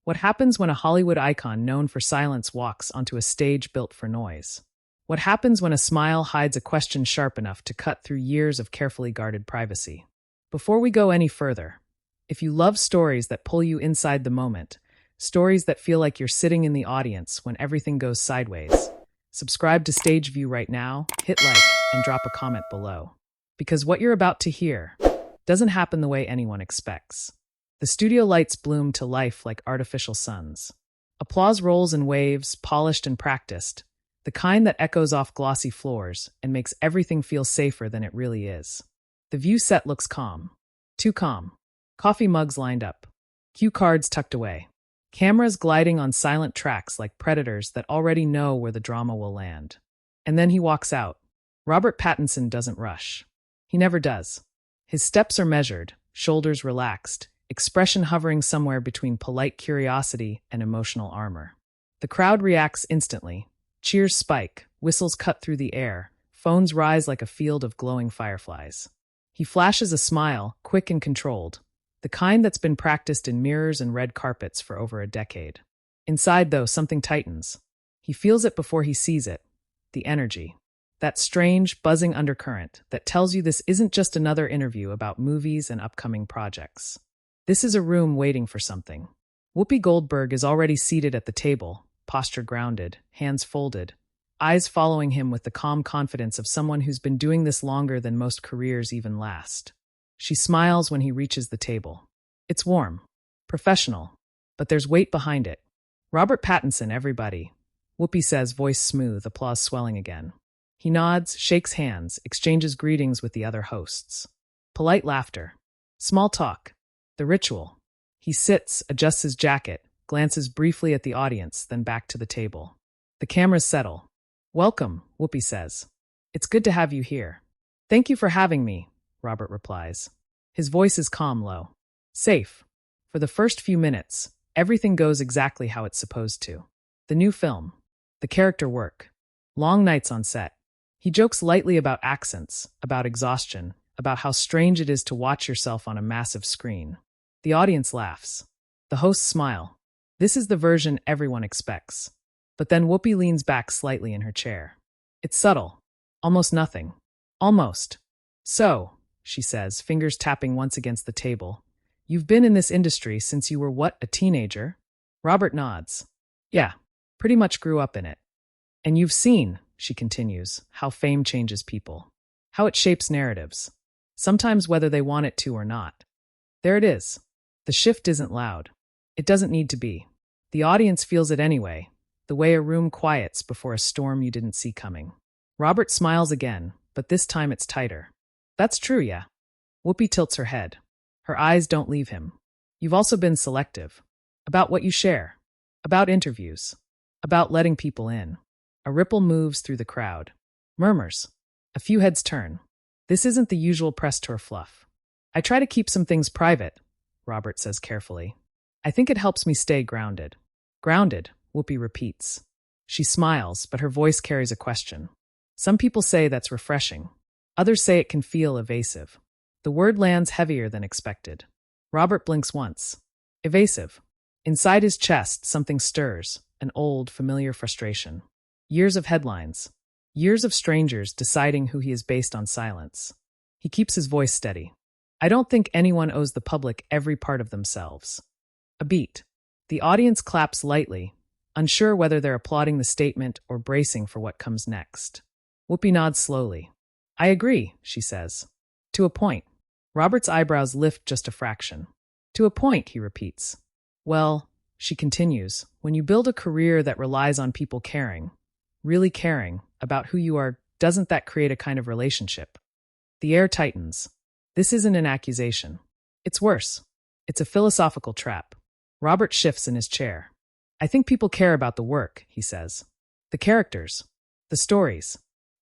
What happens when a Hollywood icon known for silence walks onto a stage built for noise? What happens when a smile hides a question sharp enough to cut through years of carefully guarded privacy? Before we go any further, if you love stories that pull you inside the moment, stories that feel like you're sitting in the audience when everything goes sideways, subscribe to Stage View right now, hit like, and drop a comment below. Because what you're about to hear doesn't happen the way anyone expects. The studio lights bloom to life like artificial suns. Applause rolls in waves, polished and practiced, the kind that echoes off glossy floors and makes everything feel safer than it really is. The view set looks calm. Too calm. Coffee mugs lined up. Cue cards tucked away. Cameras gliding on silent tracks like predators that already know where the drama will land. And then he walks out. Robert Pattinson doesn't rush. He never does. His steps are measured, shoulders relaxed, expression hovering somewhere between polite curiosity and emotional armor. The crowd reacts instantly. Cheers spike, whistles cut through the air, phones rise like a field of glowing fireflies. He flashes a smile, quick and controlled, the kind that's been practiced in mirrors and red carpets for over a decade. Inside, though, something tightens. He feels it before he sees it. The energy. That strange, buzzing undercurrent that tells you this isn't just another interview about movies and upcoming projects. This is a room waiting for something. Whoopi Goldberg is already seated at the table, posture grounded, hands folded, eyes following him with the calm confidence of someone who's been doing this longer than most careers even last. She smiles when he reaches the table. It's warm, professional, but there's weight behind it. Robert Pattinson, everybody. Whoopi says, voice smooth, applause swelling again. He nods, shakes hands, exchanges greetings with the other hosts. Polite laughter. Small talk. The ritual. He sits, adjusts his jacket, glances briefly at the audience, then back to the table. The cameras settle. Welcome, Whoopi says. It's good to have you here. Thank you for having me, Robert replies. His voice is calm, low. Safe. For the first few minutes, everything goes exactly how it's supposed to. The new film. The character work. Long nights on set. He jokes lightly about accents, about exhaustion, about how strange it is to watch yourself on a massive screen. The audience laughs. The hosts smile. This is the version everyone expects. But then Whoopi leans back slightly in her chair. It's subtle. Almost nothing. Almost. So, she says, fingers tapping once against the table. You've been in this industry since you were what, a teenager? Robert nods. Yeah, pretty much grew up in it. And you've seen, she continues, how fame changes people. How it shapes narratives. Sometimes whether they want it to or not. There it is. The shift isn't loud. It doesn't need to be. The audience feels it anyway, the way a room quiets before a storm you didn't see coming. Robert smiles again, but this time it's tighter. That's true, yeah. Whoopi tilts her head. Her eyes don't leave him. You've also been selective. About what you share. About interviews. About letting people in. A ripple moves through the crowd. Murmurs. A few heads turn. This isn't the usual press tour fluff. I try to keep some things private, Robert says carefully. I think it helps me stay grounded. Grounded, Whoopi repeats. She smiles, but her voice carries a question. Some people say that's refreshing. Others say it can feel evasive. The word lands heavier than expected. Robert blinks once. Evasive. Inside his chest, something stirs, an old, familiar frustration. Years of headlines. Years of strangers deciding who he is based on silence. He keeps his voice steady. I don't think anyone owes the public every part of themselves. A beat. The audience claps lightly, unsure whether they're applauding the statement or bracing for what comes next. Whoopi nods slowly. I agree, she says. To a point. Robert's eyebrows lift just a fraction. To a point, he repeats. Well, she continues, when you build a career that relies on people caring, really caring, about who you are, doesn't that create a kind of relationship? The air tightens. This isn't an accusation. It's worse. It's a philosophical trap. Robert shifts in his chair. I think people care about the work, he says. The characters. The stories.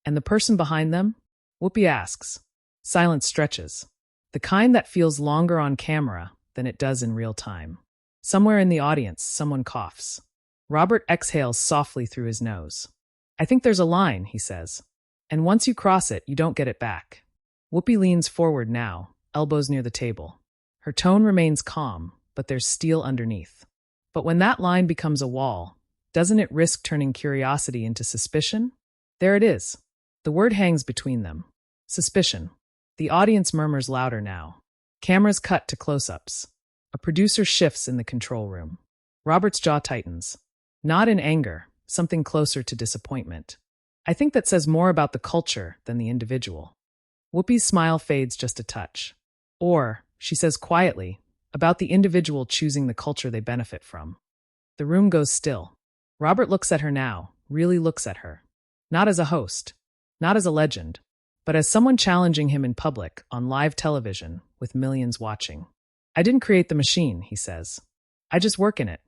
And the person behind them? Whoopi asks. Silence stretches. The kind that feels longer on camera than it does in real time. Somewhere in the audience, someone coughs. Robert exhales softly through his nose. I think there's a line, he says. And once you cross it, you don't get it back. Whoopi leans forward now, elbows near the table. Her tone remains calm, but there's steel underneath. But when that line becomes a wall, doesn't it risk turning curiosity into suspicion? There it is. The word hangs between them. Suspicion. The audience murmurs louder now. Cameras cut to close-ups. A producer shifts in the control room. Robert's jaw tightens. Not in anger, something closer to disappointment. I think that says more about the culture than the individual. Whoopi's smile fades just a touch. Or, she says quietly, about the individual choosing the culture they benefit from. The room goes still. Robert looks at her now, really looks at her. Not as a host, not as a legend, but as someone challenging him in public, on live television, with millions watching. I didn't create the machine, he says. I just work in it.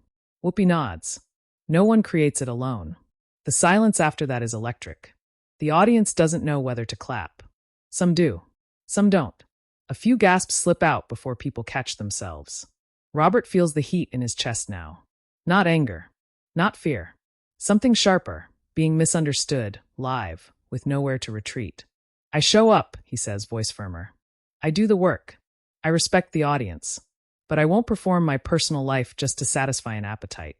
Whoopi nods. No one creates it alone. The silence after that is electric. The audience doesn't know whether to clap. Some do. Some don't. A few gasps slip out before people catch themselves. Robert feels the heat in his chest now. Not anger. Not fear. Something sharper, being misunderstood, live, with nowhere to retreat. I show up, he says, voice firmer. I do the work. I respect the audience. But I won't perform my personal life just to satisfy an appetite.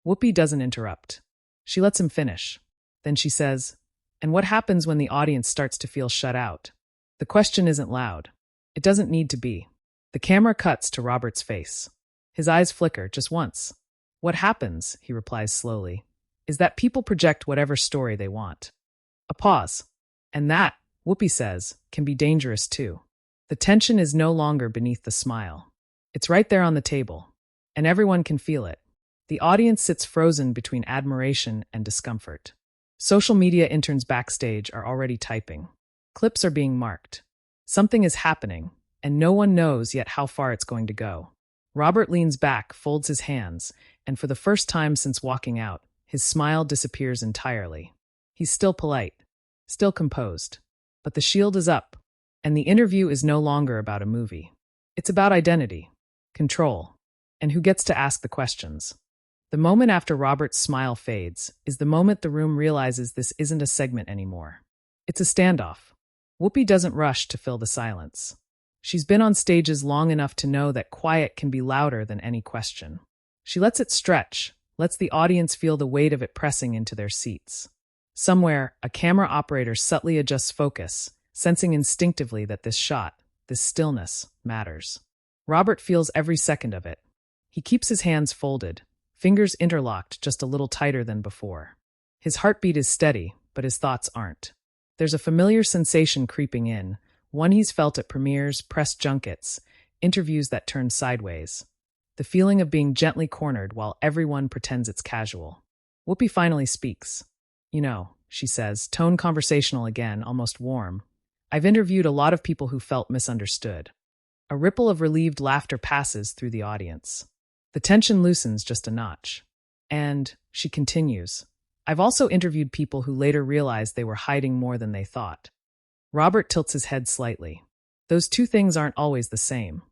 Whoopi doesn't interrupt. She lets him finish. Then she says, and what happens when the audience starts to feel shut out? The question isn't loud. It doesn't need to be. The camera cuts to Robert's face. His eyes flicker just once. What happens, he replies slowly, is that people project whatever story they want. A pause. And that, Whoopi says, can be dangerous too. The tension is no longer beneath the smile. It's right there on the table. And everyone can feel it. The audience sits frozen between admiration and discomfort. Social media interns backstage are already typing. Clips are being marked. Something is happening, and no one knows yet how far it's going to go. Robert leans back, folds his hands, and for the first time since walking out, his smile disappears entirely. He's still polite, still composed. But the shield is up, and the interview is no longer about a movie. It's about identity, control, and who gets to ask the questions. The moment after Robert's smile fades is the moment the room realizes this isn't a segment anymore. It's a standoff. Whoopi doesn't rush to fill the silence. She's been on stages long enough to know that quiet can be louder than any question. She lets it stretch, lets the audience feel the weight of it pressing into their seats. Somewhere, a camera operator subtly adjusts focus, sensing instinctively that this shot, this stillness, matters. Robert feels every second of it. He keeps his hands folded, fingers interlocked just a little tighter than before. His heartbeat is steady, but his thoughts aren't. There's a familiar sensation creeping in, one he's felt at premieres, press junkets, interviews that turn sideways. The feeling of being gently cornered while everyone pretends it's casual. Whoopi finally speaks. You know, she says, tone conversational again, almost warm. I've interviewed a lot of people who felt misunderstood. A ripple of relieved laughter passes through the audience. The tension loosens just a notch. And, she continues, I've also interviewed people who later realized they were hiding more than they thought. Robert tilts his head slightly. Those two things aren't always the same.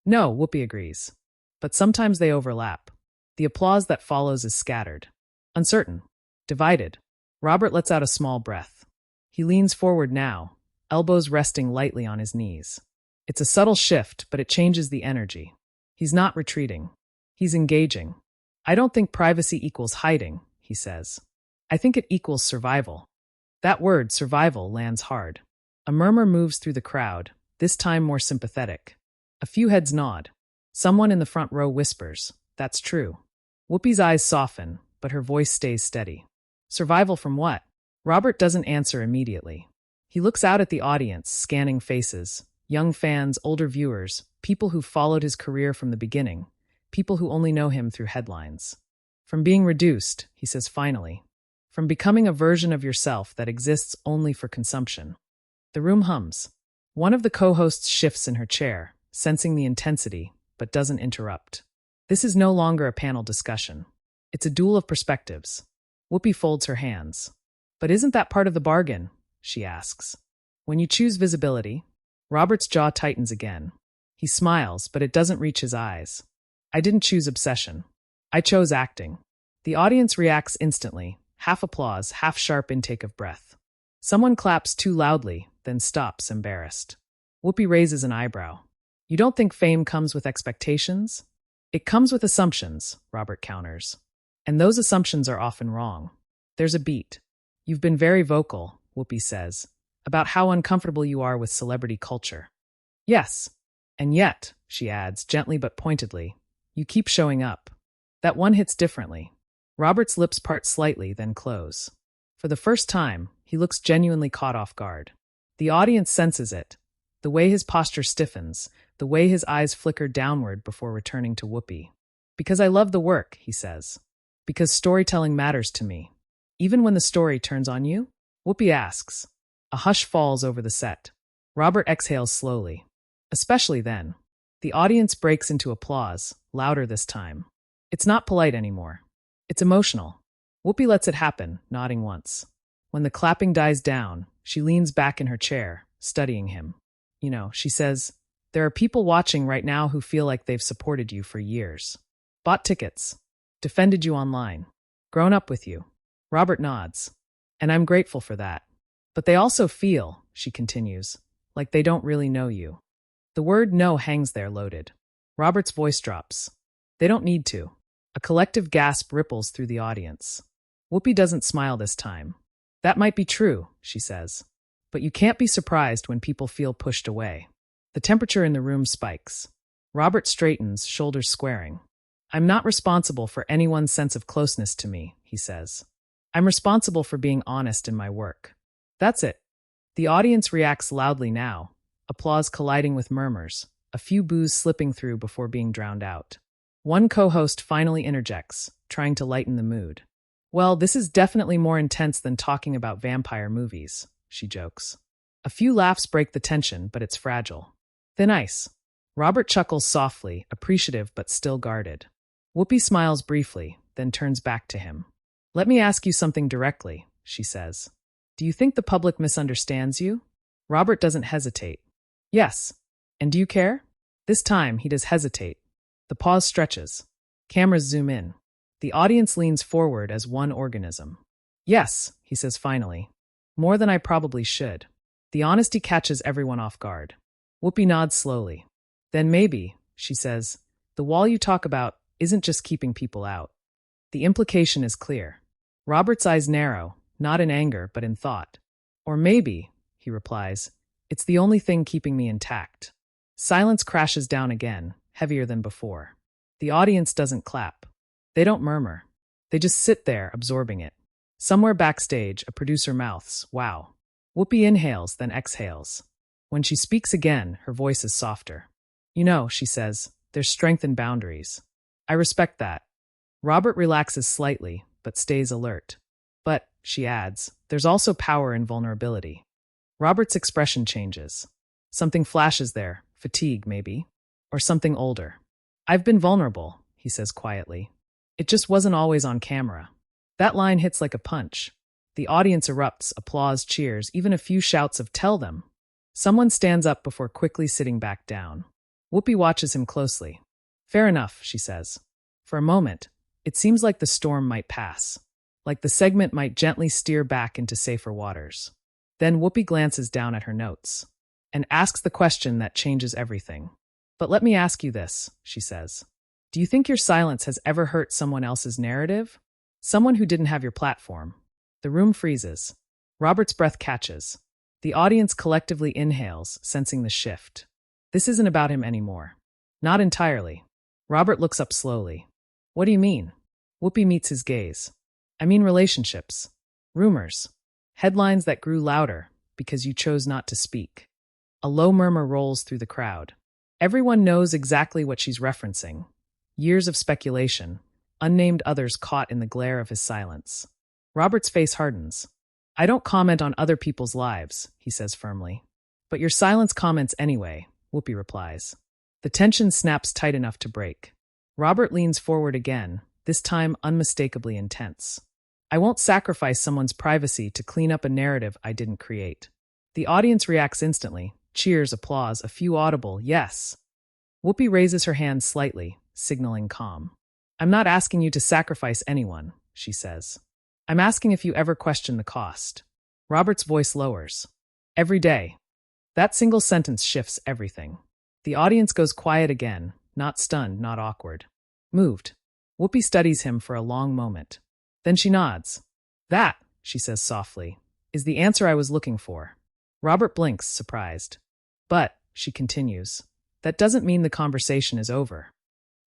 No, Whoopi agrees. But sometimes they overlap. The applause that follows is scattered. Uncertain. Divided. Robert lets out a small breath. He leans forward now, elbows resting lightly on his knees. It's a subtle shift, but it changes the energy. He's not retreating. He's engaging. I don't think privacy equals hiding, he says. I think it equals survival. That word, survival, lands hard. A murmur moves through the crowd, this time more sympathetic. A few heads nod. Someone in the front row whispers, that's true. Whoopi's eyes soften, but her voice stays steady. Survival from what? Robert doesn't answer immediately. He looks out at the audience, scanning faces, young fans, older viewers, people who followed his career from the beginning, people who only know him through headlines. From being reduced, he says finally. From becoming a version of yourself that exists only for consumption. The room hums. One of the co-hosts shifts in her chair, sensing the intensity, but doesn't interrupt. This is no longer a panel discussion. It's a duel of perspectives. Whoopi folds her hands. But isn't that part of the bargain? She asks. When you choose visibility, Robert's jaw tightens again. He smiles, but it doesn't reach his eyes. I didn't choose obsession. I chose acting. The audience reacts instantly, half applause, half sharp intake of breath. Someone claps too loudly, then stops, embarrassed. Whoopi raises an eyebrow. You don't think fame comes with expectations? It comes with assumptions, Robert counters. And those assumptions are often wrong. There's a beat. You've been very vocal, Whoopi says, about how uncomfortable you are with celebrity culture. Yes. And yet, she adds, gently but pointedly, you keep showing up. That one hits differently. Robert's lips part slightly, then close. For the first time, he looks genuinely caught off guard. The audience senses it. The way his posture stiffens, the way his eyes flicker downward before returning to Whoopi. Because I love the work, he says. Because storytelling matters to me. Even when the story turns on you? Whoopi asks. A hush falls over the set. Robert exhales slowly. Especially then. The audience breaks into applause, louder this time. It's not polite anymore. It's emotional. Whoopi lets it happen, nodding once. When the clapping dies down, she leans back in her chair, studying him. You know, she says, there are people watching right now who feel like they've supported you for years. Bought tickets. Defended you online. Grown up with you. Robert nods. And I'm grateful for that. But they also feel, she continues, like they don't really know you. The word no hangs there loaded. Robert's voice drops. They don't need to. A collective gasp ripples through the audience. Whoopi doesn't smile this time. That might be true, she says. But you can't be surprised when people feel pushed away. The temperature in the room spikes. Robert straightens, shoulders squaring. I'm not responsible for anyone's sense of closeness to me, he says. I'm responsible for being honest in my work. That's it. The audience reacts loudly now, applause colliding with murmurs, a few boos slipping through before being drowned out. One co-host finally interjects, trying to lighten the mood. Well, this is definitely more intense than talking about vampire movies, she jokes. A few laughs break the tension, but it's fragile. Thin ice. Robert chuckles softly, appreciative but still guarded. Whoopi smiles briefly, then turns back to him. Let me ask you something directly, she says. Do you think the public misunderstands you? Robert doesn't hesitate. Yes. And do you care? This time, he does hesitate. The pause stretches. Cameras zoom in. The audience leans forward as one organism. Yes, he says finally. More than I probably should. The honesty catches everyone off guard. Whoopi nods slowly. Then maybe, she says, the wall you talk about isn't just keeping people out. The implication is clear. Robert's eyes narrow, not in anger, but in thought. Or maybe, he replies, it's the only thing keeping me intact. Silence crashes down again, heavier than before. The audience doesn't clap. They don't murmur. They just sit there, absorbing it. Somewhere backstage, a producer mouths, wow. Whoopi inhales, then exhales. When she speaks again, her voice is softer. You know, she says, there's strength in boundaries. I respect that. Robert relaxes slightly, but stays alert. But, she adds, there's also power in vulnerability. Robert's expression changes. Something flashes there, fatigue maybe, or something older. I've been vulnerable, he says quietly. It just wasn't always on camera. That line hits like a punch. The audience erupts, applause, cheers, even a few shouts of tell them. Someone stands up before quickly sitting back down. Whoopi watches him closely. Fair enough, she says. For a moment, it seems like the storm might pass. Like the segment might gently steer back into safer waters. Then Whoopi glances down at her notes and asks the question that changes everything. But let me ask you this, she says. Do you think your silence has ever hurt someone else's narrative? Someone who didn't have your platform. The room freezes. Robert's breath catches. The audience collectively inhales, sensing the shift. This isn't about him anymore. Not entirely. Robert looks up slowly. What do you mean? Whoopi meets his gaze. I mean relationships. Rumors. Headlines that grew louder because you chose not to speak. A low murmur rolls through the crowd. Everyone knows exactly what she's referencing. Years of speculation, unnamed others caught in the glare of his silence. Robert's face hardens. I don't comment on other people's lives, he says firmly. But your silence comments anyway, Whoopi replies. The tension snaps tight enough to break. Robert leans forward again, this time unmistakably intense. I won't sacrifice someone's privacy to clean up a narrative I didn't create. The audience reacts instantly. Cheers, applause, a few audible, yes. Whoopi raises her hand slightly, signaling calm. I'm not asking you to sacrifice anyone, she says. I'm asking if you ever question the cost. Robert's voice lowers. Every day. That single sentence shifts everything. The audience goes quiet again, not stunned, not awkward. Moved. Whoopi studies him for a long moment. Then she nods. That, she says softly, is the answer I was looking for. Robert blinks, surprised. But, she continues, that doesn't mean the conversation is over.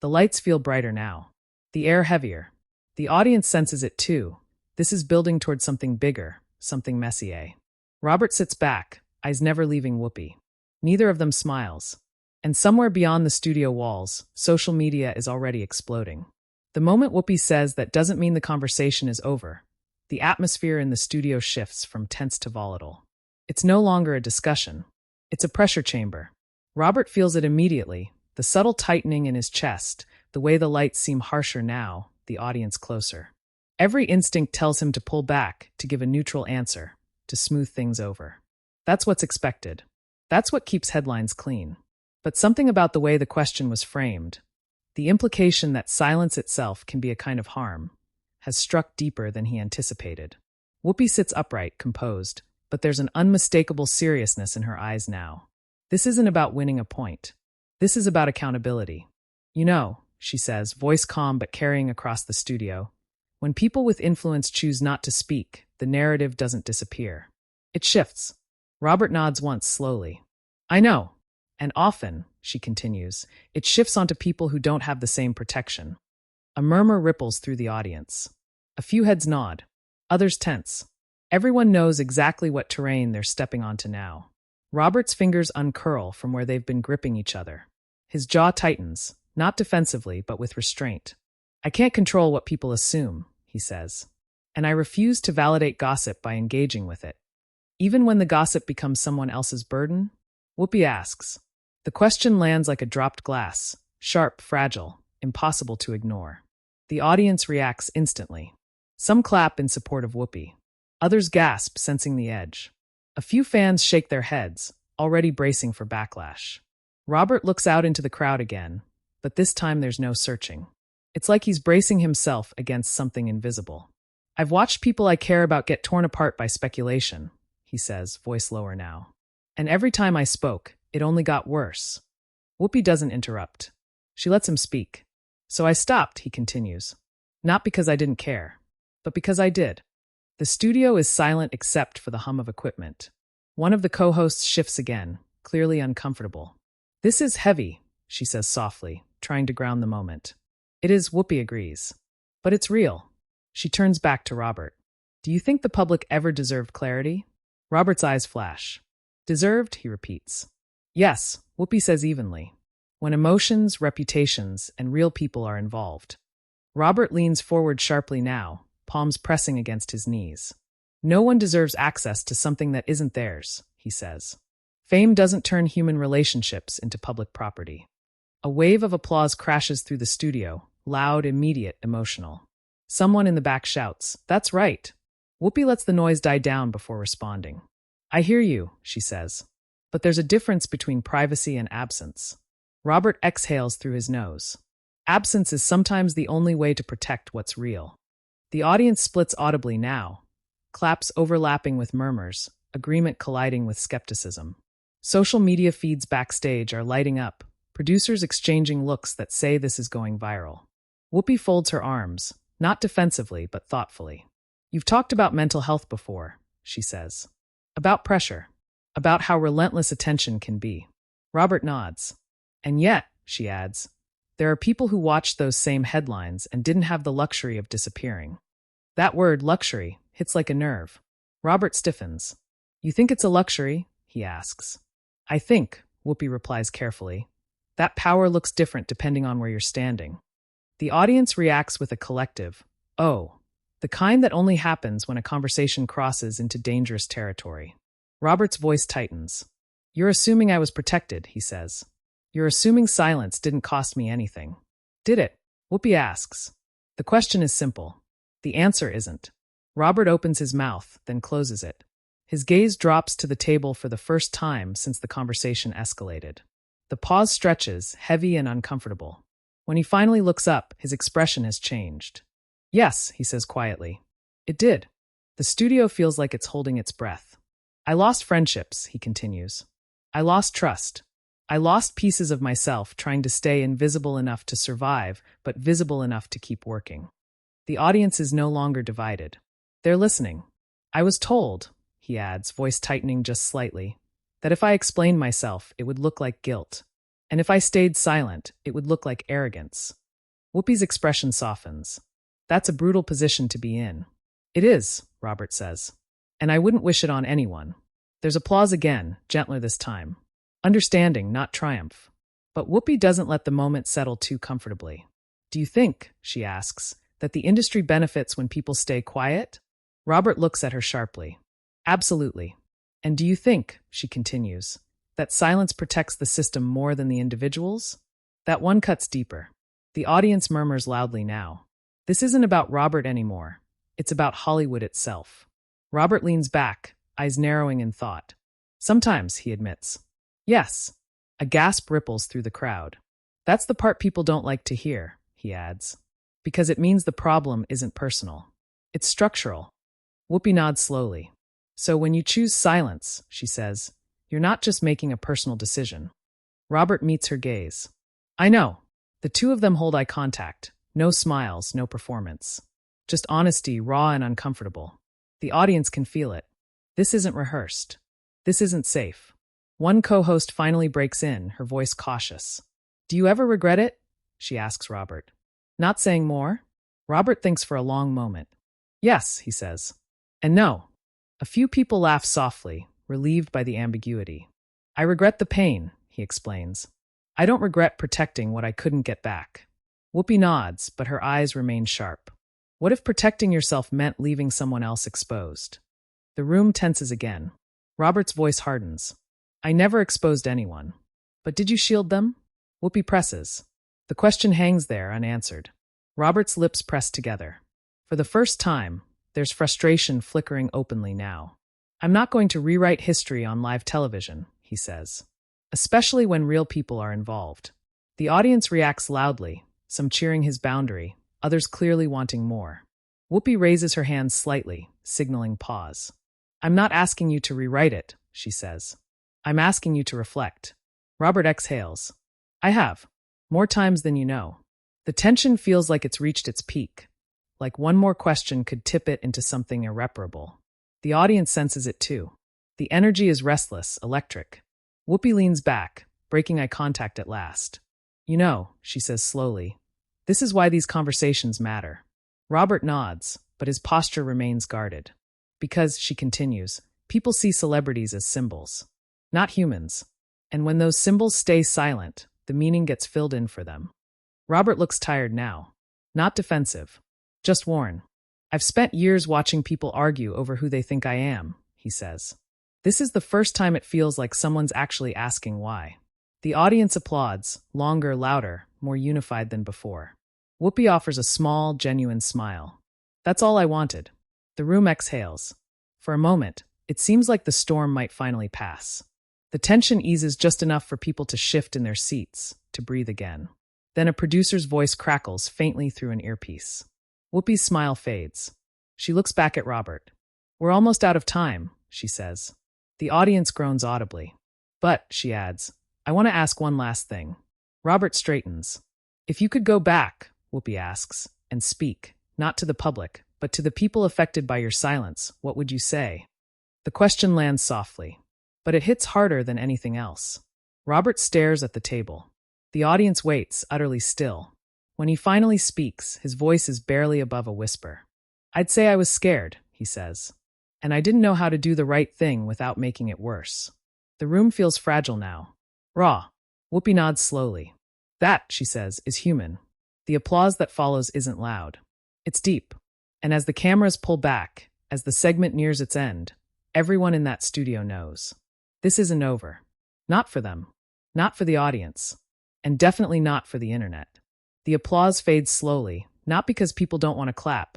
The lights feel brighter now. The air heavier. The audience senses it too. This is building toward something bigger, something messier. Robert sits back, eyes never leaving Whoopi. Neither of them smiles. And somewhere beyond the studio walls, social media is already exploding. The moment Whoopi says that doesn't mean the conversation is over, the atmosphere in the studio shifts from tense to volatile. It's no longer a discussion. It's a pressure chamber. Robert feels it immediately, the subtle tightening in his chest, the way the lights seem harsher now, the audience closer. Every instinct tells him to pull back, to give a neutral answer, to smooth things over. That's what's expected. That's what keeps headlines clean. But something about the way the question was framed, the implication that silence itself can be a kind of harm, has struck deeper than he anticipated. Whoopi sits upright, composed, but there's an unmistakable seriousness in her eyes now. This isn't about winning a point. This is about accountability. You know, she says, voice calm but carrying across the studio, when people with influence choose not to speak, the narrative doesn't disappear. It shifts. Robert nods once slowly. I know. And often, she continues, it shifts onto people who don't have the same protection. A murmur ripples through the audience. A few heads nod. Others tense. Everyone knows exactly what terrain they're stepping onto now. Robert's fingers uncurl from where they've been gripping each other. His jaw tightens, not defensively, but with restraint. I can't control what people assume, he says. And I refuse to validate gossip by engaging with it. Even when the gossip becomes someone else's burden? Whoopi asks. The question lands like a dropped glass, sharp, fragile, impossible to ignore. The audience reacts instantly. Some clap in support of Whoopi. Others gasp, sensing the edge. A few fans shake their heads, already bracing for backlash. Robert looks out into the crowd again, but this time there's no searching. It's like he's bracing himself against something invisible. I've watched people I care about get torn apart by speculation, he says, voice lower now. And every time I spoke, it only got worse. Whoopi doesn't interrupt. She lets him speak. So I stopped, he continues. Not because I didn't care, but because I did. The studio is silent except for the hum of equipment. One of the co-hosts shifts again, clearly uncomfortable. This is heavy, she says softly, trying to ground the moment. It is, Whoopi agrees. But it's real. She turns back to Robert. Do you think the public ever deserved clarity? Robert's eyes flash. Deserved, he repeats. Yes, Whoopi says evenly. When emotions, reputations, and real people are involved. Robert leans forward sharply now, palms pressing against his knees. No one deserves access to something that isn't theirs, he says. Fame doesn't turn human relationships into public property. A wave of applause crashes through the studio, loud, immediate, emotional. Someone in the back shouts, "That's right." Whoopi lets the noise die down before responding. I hear you, she says. But there's a difference between privacy and absence. Robert exhales through his nose. Absence is sometimes the only way to protect what's real. The audience splits audibly now. Claps overlapping with murmurs, agreement colliding with skepticism. Social media feeds backstage are lighting up, producers exchanging looks that say this is going viral. Whoopi folds her arms, not defensively but thoughtfully. You've talked about mental health before, she says. About pressure. About how relentless attention can be. Robert nods. And yet, she adds, there are people who watched those same headlines and didn't have the luxury of disappearing. That word, luxury, hits like a nerve. Robert stiffens. You think it's a luxury? He asks. I think, Whoopi replies carefully, that power looks different depending on where you're standing. The audience reacts with a collective, oh, the kind that only happens when a conversation crosses into dangerous territory. Robert's voice tightens. You're assuming I was protected, he says. You're assuming silence didn't cost me anything. Did it? Whoopi asks. The question is simple. The answer isn't. Robert opens his mouth, then closes it. His gaze drops to the table for the first time since the conversation escalated. The pause stretches, heavy and uncomfortable. When he finally looks up, his expression has changed. Yes, he says quietly. It did. The studio feels like it's holding its breath. I lost friendships, he continues. I lost trust. I lost pieces of myself trying to stay invisible enough to survive, but visible enough to keep working. The audience is no longer divided. They're listening. I was told, he adds, voice tightening just slightly, that if I explained myself, it would look like guilt. And if I stayed silent, it would look like arrogance. Whoopi's expression softens. That's a brutal position to be in. It is, Robert says. And I wouldn't wish it on anyone. There's applause again, gentler this time. Understanding, not triumph. But Whoopi doesn't let the moment settle too comfortably. Do you think, she asks, that the industry benefits when people stay quiet? Robert looks at her sharply. Absolutely. And do you think, she continues, that silence protects the system more than the individuals? That one cuts deeper. The audience murmurs loudly now. This isn't about Robert anymore. It's about Hollywood itself. Robert leans back, eyes narrowing in thought. Sometimes, he admits. Yes. A gasp ripples through the crowd. That's the part people don't like to hear, he adds. Because it means the problem isn't personal. It's structural. Whoopi nods slowly. So when you choose silence, she says, you're not just making a personal decision. Robert meets her gaze. I know. The two of them hold eye contact. No smiles, no performance. Just honesty, raw and uncomfortable. The audience can feel it. This isn't rehearsed. This isn't safe. One co-host finally breaks in, her voice cautious. Do you ever regret it? She asks Robert. Not saying more? Robert thinks for a long moment. Yes, he says. And no. A few people laugh softly, relieved by the ambiguity. I regret the pain, he explains. I don't regret protecting what I couldn't get back. Whoopi nods, but her eyes remain sharp. What if protecting yourself meant leaving someone else exposed? The room tenses again. Robert's voice hardens. I never exposed anyone. But did you shield them? Whoopi presses. The question hangs there unanswered. Robert's lips press together. For the first time, there's frustration flickering openly now. I'm not going to rewrite history on live television, he says. Especially when real people are involved. The audience reacts loudly, some cheering his boundary, others clearly wanting more. Whoopi raises her hand slightly, signaling pause. I'm not asking you to rewrite it, she says. I'm asking you to reflect. Robert exhales. I have. More times than you know. The tension feels like it's reached its peak. Like one more question could tip it into something irreparable. The audience senses it too. The energy is restless, electric. Whoopi leans back, breaking eye contact at last. You know, she says slowly, this is why these conversations matter. Robert nods, but his posture remains guarded. Because, she continues, people see celebrities as symbols, not humans. And when those symbols stay silent, the meaning gets filled in for them. Robert looks tired now. Not defensive. Just worn. I've spent years watching people argue over who they think I am, he says. This is the first time it feels like someone's actually asking why. The audience applauds, longer, louder, more unified than before. Whoopi offers a small, genuine smile. That's all I wanted. The room exhales. For a moment, it seems like the storm might finally pass. The tension eases just enough for people to shift in their seats, to breathe again. Then a producer's voice crackles faintly through an earpiece. Whoopi's smile fades. She looks back at Robert. We're almost out of time, she says. The audience groans audibly. But, she adds, I want to ask one last thing. Robert straightens. If you could go back, Whoopi asks, and speak, not to the public, but to the people affected by your silence, what would you say? The question lands softly, but it hits harder than anything else. Robert stares at the table. The audience waits, utterly still. When he finally speaks, his voice is barely above a whisper. I'd say I was scared, he says. And I didn't know how to do the right thing without making it worse. The room feels fragile now. Raw. Whoopi nods slowly. That, she says, is human. The applause that follows isn't loud. It's deep. And as the cameras pull back, as the segment nears its end, everyone in that studio knows. This isn't over. Not for them. Not for the audience. And definitely not for the internet. The applause fades slowly, not because people don't want to clap,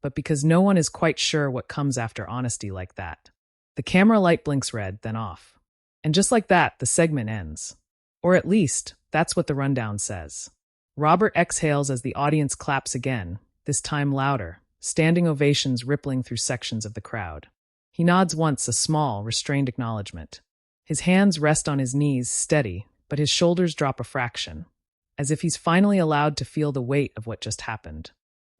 but because no one is quite sure what comes after honesty like that. The camera light blinks red, then off. And just like that, the segment ends. Or at least, that's what the rundown says. Robert exhales as the audience claps again, this time louder, standing ovations rippling through sections of the crowd. He nods once, a small, restrained acknowledgement. His hands rest on his knees, steady, but his shoulders drop a fraction, as if he's finally allowed to feel the weight of what just happened.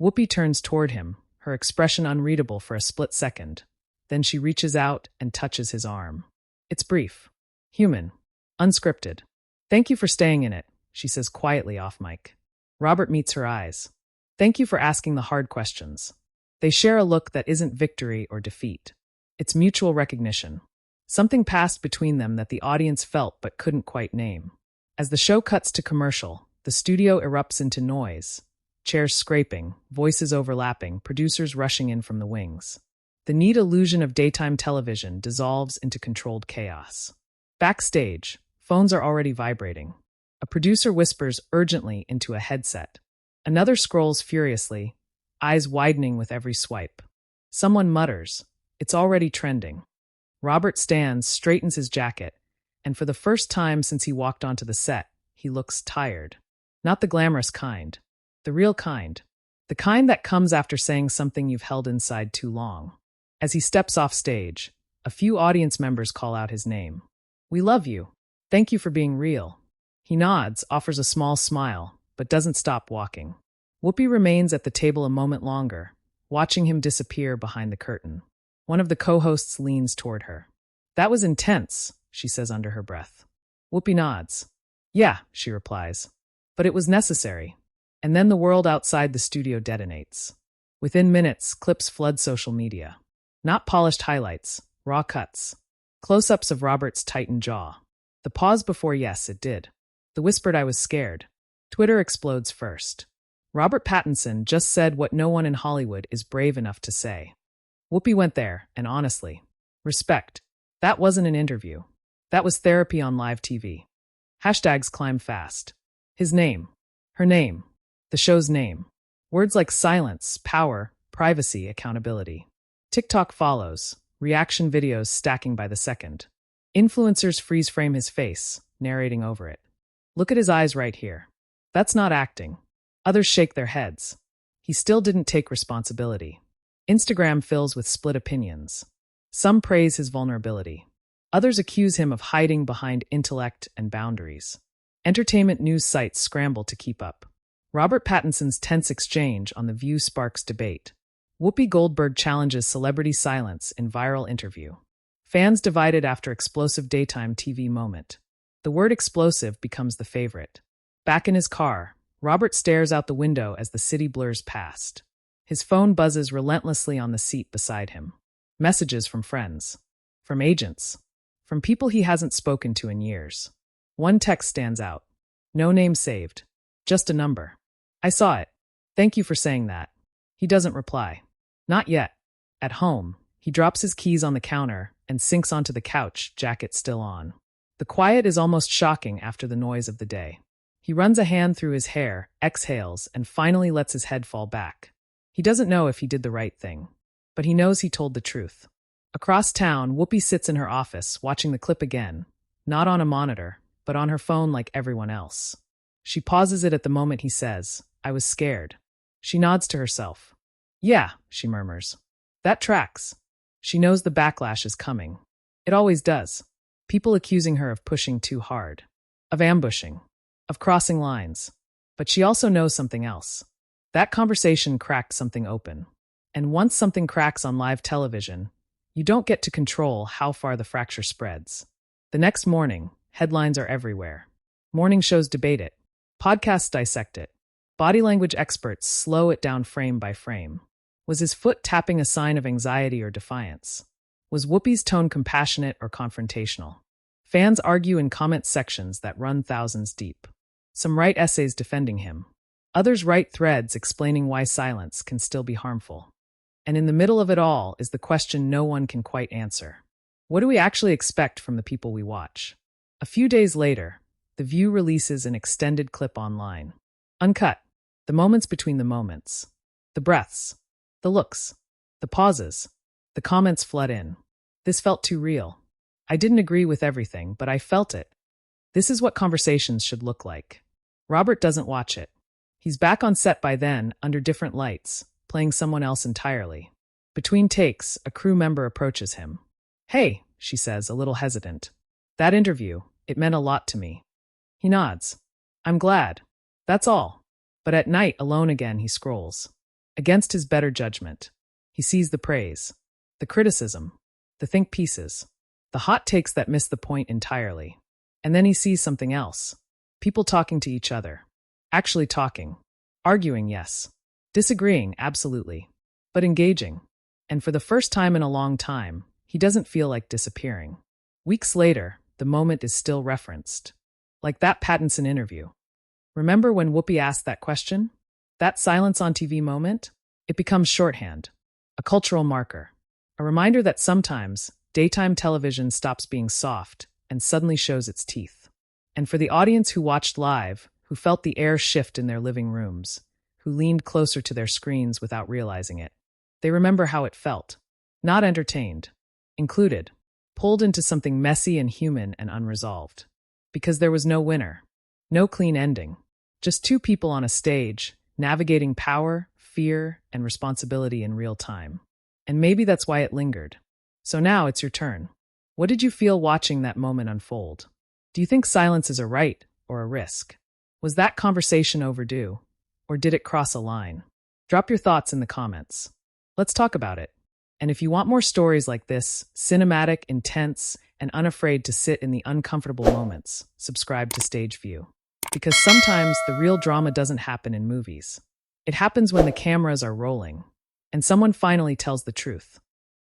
Whoopi turns toward him, her expression unreadable for a split second. Then she reaches out and touches his arm. It's brief, human, unscripted. "Thank you for staying in it," she says quietly off mic. Robert meets her eyes. "Thank you for asking the hard questions." They share a look that isn't victory or defeat. It's mutual recognition. Something passed between them that the audience felt but couldn't quite name. As the show cuts to commercial, the studio erupts into noise. Chairs scraping, voices overlapping, producers rushing in from the wings. The neat illusion of daytime television dissolves into controlled chaos. Backstage, phones are already vibrating. A producer whispers urgently into a headset. Another scrolls furiously, eyes widening with every swipe. Someone mutters, "It's already trending." Robert stands, straightens his jacket, and for the first time since he walked onto the set, he looks tired. Not the glamorous kind. The real kind. The kind that comes after saying something you've held inside too long. As he steps off stage, a few audience members call out his name. "We love you. Thank you for being real." He nods, offers a small smile, but doesn't stop walking. Whoopi remains at the table a moment longer, watching him disappear behind the curtain. One of the co-hosts leans toward her. "That was intense," she says under her breath. Whoopi nods. "Yeah," she replies. "But it was necessary." And then the world outside the studio detonates. Within minutes, clips flood social media. Not polished highlights, raw cuts. Close-ups of Robert's tightened jaw. The pause before "yes, it did." The whispered "I was scared." Twitter explodes first. Robert Pattinson just said what no one in Hollywood is brave enough to say. Whoopi went there, and honestly, respect. That wasn't an interview. That was therapy on live TV. Hashtags climb fast. His name. Her name. The show's name. Words like silence, power, privacy, accountability. TikTok follows, reaction videos stacking by the second. Influencers freeze frame his face, narrating over it. "Look at his eyes right here. That's not acting." Others shake their heads. He still didn't take responsibility. Instagram fills with split opinions. Some praise his vulnerability. Others accuse him of hiding behind intellect and boundaries. Entertainment news sites scramble to keep up. Robert Pattinson's tense exchange on The View sparks debate. Whoopi Goldberg challenges celebrity silence in viral interview. Fans divided after explosive daytime TV moment. The word explosive becomes the favorite. Back in his car, Robert stares out the window as the city blurs past. His phone buzzes relentlessly on the seat beside him. Messages from friends. From agents. From people he hasn't spoken to in years. One text stands out. No name saved. Just a number. "I saw it. Thank you for saying that." He doesn't reply. Not yet. At home, he drops his keys on the counter and sinks onto the couch, jacket still on. The quiet is almost shocking after the noise of the day. He runs a hand through his hair, exhales, and finally lets his head fall back. He doesn't know if he did the right thing, but he knows he told the truth. Across town, Whoopi sits in her office, watching the clip again, not on a monitor, but on her phone like everyone else. She pauses it at the moment he says, "I was scared." She nods to herself. "Yeah," she murmurs. "That tracks." She knows the backlash is coming. It always does. People accusing her of pushing too hard, of ambushing, of crossing lines. But she also knows something else. That conversation cracked something open. And once something cracks on live television, you don't get to control how far the fracture spreads. The next morning, headlines are everywhere. Morning shows debate it. Podcasts dissect it. Body language experts slow it down frame by frame. Was his foot tapping a sign of anxiety or defiance? Was Whoopi's tone compassionate or confrontational? Fans argue in comment sections that run thousands deep. Some write essays defending him. Others write threads explaining why silence can still be harmful. And in the middle of it all is the question no one can quite answer. What do we actually expect from the people we watch? A few days later, The View releases an extended clip online. Uncut. The moments between the moments. The breaths. The looks. The pauses. The comments flood in. This felt too real. I didn't agree with everything, but I felt it. This is what conversations should look like. Robert doesn't watch it. He's back on set by then, under different lights, playing someone else entirely. Between takes, a crew member approaches him. "Hey," she says, a little hesitant. "That interview, it meant a lot to me." He nods. I'm glad. That's all. But at night, alone again, he scrolls. Against his better judgment. He sees the praise, the criticism, the think pieces, the hot takes that miss the point entirely. And then he sees something else. People talking to each other. Actually talking. Arguing, yes. Disagreeing, absolutely. But engaging. And for the first time in a long time, he doesn't feel like disappearing. Weeks later, the moment is still referenced. Like that Pattinson interview. Remember when Whoopi asked that question? That silence on TV moment? It becomes shorthand, a cultural marker, a reminder that sometimes daytime television stops being soft and suddenly shows its teeth. And for the audience who watched live, who felt the air shift in their living rooms, who leaned closer to their screens without realizing it, they remember how it felt. Not entertained, included, pulled into something messy and human and unresolved. Because there was no winner, no clean ending, just two people on a stage, navigating power, fear, and responsibility in real time. And maybe that's why it lingered. So now it's your turn. What did you feel watching that moment unfold? Do you think silence is a right or a risk? Was that conversation overdue? Or did it cross a line? Drop your thoughts in the comments. Let's talk about it. And if you want more stories like this, cinematic, intense, and unafraid to sit in the uncomfortable moments, subscribe to Stage View. Because sometimes the real drama doesn't happen in movies. It happens when the cameras are rolling, and someone finally tells the truth.